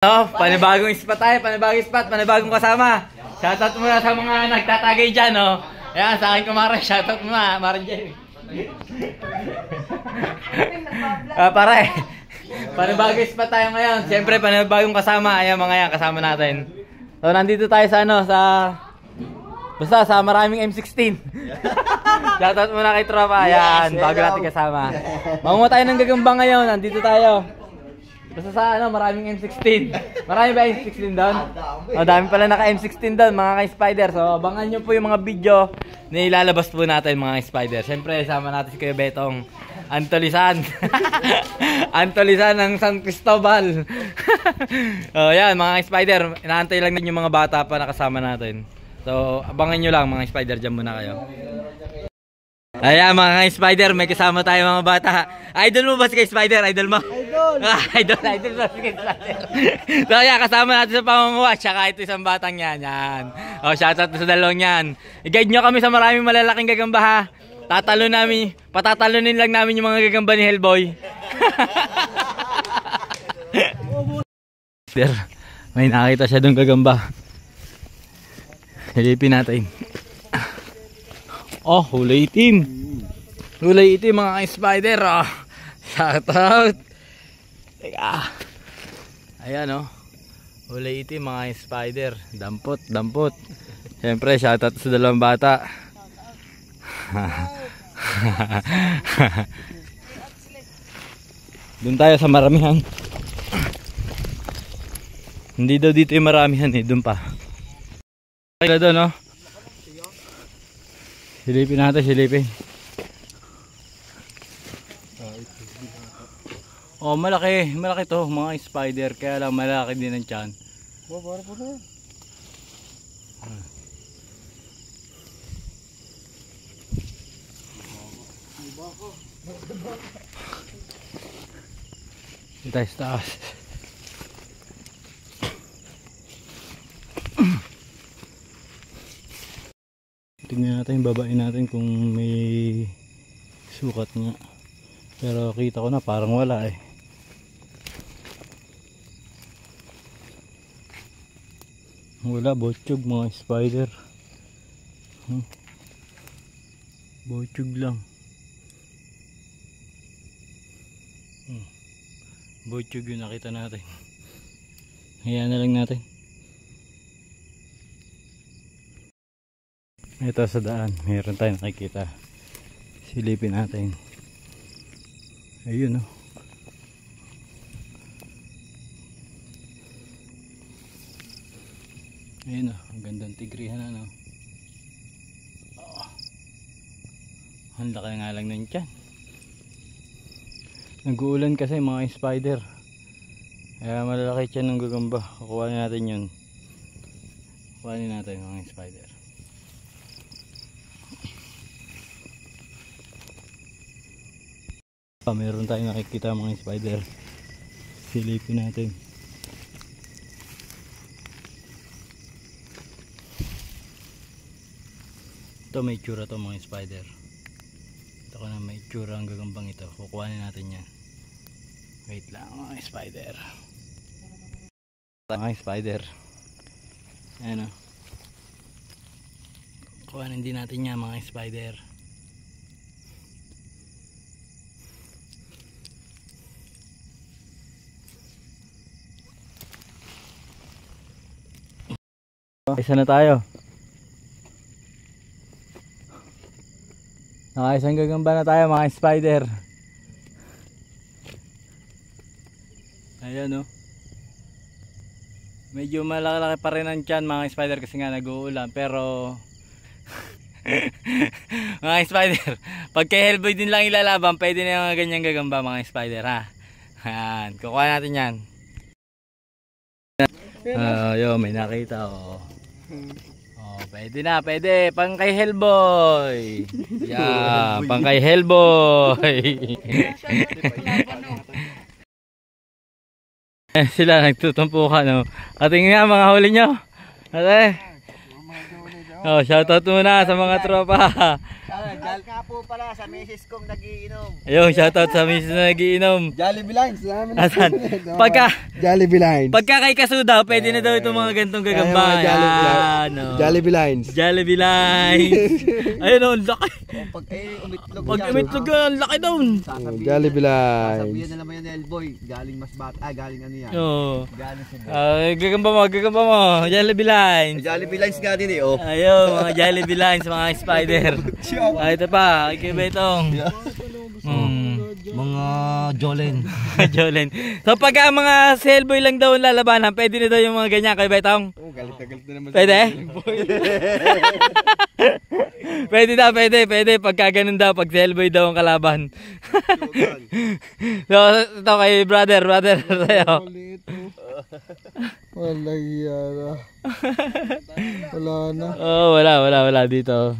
Panibagong spot tayo, panibagong kasama. Shoutout muna sa mga nagtatagay dyan, no? Ayan, sa akin kumare, shoutout muna, Maren Jerry. Pare, panibagong spot tayo ngayon. Siyempre, panibagong kasama. Ayan mga yan, kasama natin. So, nandito tayo sa basta sa maraming M16. Shoutout muna kay tropa. Ayan, bago natin kasama. Mamunga tayo ng gagamba ngayon, nandito tayo. Basta sa maraming M16. Marami ba M16 doon? O, dami pala naka M16 doon, mga ka-spider. So, abangan nyo po yung mga video na ilalabas po natin, mga ka-spider. Siyempre, sama natin si Kuya Betong Antolisan. Antolisan ng San Cristobal. O, yan, mga ka-spider. Inaantay lang din yung mga bata pa nakasama natin. So, abangan nyo lang, mga ka-spider. Diyan muna kayo. Ayan mga spider, may kasama tayo mga bata. Idol mo ba si Spider? Idol mo? Idol! Idol ba si Spider? So ayan, kasama natin sa pamanguha. Tsaka ito isang batang yan. Yan. O, shoutout sa dalawang yan. I-guide nyo kami sa maraming malalaking gagamba ha. Patatalunin lang namin yung mga gagamba ni Hellboy. May nakita siya doon gagamba. Silipin natin. Oh, hulay itim. Hulay itim mga spider. Oh. Shoutout. Teka. Ayan oh. Hulay itim mga spider. Dampot. Siyempre, shoutout sa dalawang bata. Doon tayo sa maramihan. Hindi daw dito yung maramihan eh. Doon pa. Kaya doon oh. Silipin natin, silipin. Oh, malaki to, mga spider, kaya lang malaki din ang tiyan. Para po na. Dito tayo sa taas. Tingnan natin, babain natin kung may sukat nga. Pero kita ko na parang wala eh. Wala, botsyog mga spider. Botsyog lang. Botsyog yung nakita natin. Hayaan na lang natin. Ito sa daan, mayroon tayong nakikita. Silipin natin. Ayun oh. Ayun oh, ang gandang tigrihan ano. Oh. Ang laki nga lang nun tiyan. Nag-uulan kasi mga spider. Kaya malalaki tiyan ng gagamba. Kukuhanin natin yun. Kukuhanin natin mga spider. Meron tayong nakikita mga spider. Silipin natin. Ito may itsura to mga spider. Ito ko na may itsura ang gagambang ito. Kukuhanin natin yan. Wait lang mga spider. Mga spider. Ayan o. Kukuhanin din natin yan mga spider. Isa na tayo. Nakaisang gagamba na tayo mga spider. Ayan o. Medyo malaki pa rin ang tiyan mga spider kasi nga nag-uulan. Pero mga spider, pag kay Hellboy din lang ilalaban, pwede na yung mga ganyang gagamba mga spider ha. Ayan, kukuha natin yan. Yo, may nakita oh. Oh, pwede na, pwede. Pang kay Hellboy. Yeah, pang kay Hellboy. Sila nagtutumpukan no. Ating nga mga huli nyo. Ate. Oh, shoutout muna sa mga tropa. Shoutout nga po pala sa misis kong nagiinom. Ayun, shoutout sa misis na nagiinom. Jollibee Lines. Asan? Jollibee Lines. Pagka kay Kasuda, pwede na daw itong mga gantong gagamba. Yan, oh. Jollibee Lines. Jollibee Lines. Ayun, oh, ang laki. Pag umitlog Pag umitlog ka, ang laki daw. Jollibee Lines. Sasabihin na naman yan ni Elboy. Galing Masbate. Galing ano yan. Oo. Galing Cebu. Gagamba mo. Jollibee Lines. Jollibee Lines nga din eh, oh. Ayun, mga Jollibee Lines, mga spider. Ito pa, kay Betong. Mga Jolen. Jolen. So pagka mga cellboy lang daw ang lalabanan, pwede na daw yung mga ganyan kay Betong? Oh, galit na naman. Pwede? Pwede. Pagka ganun daw, pag cellboy daw ang kalaban. So, ito kay brother sa'yo. Wala na. Oh, wala dito.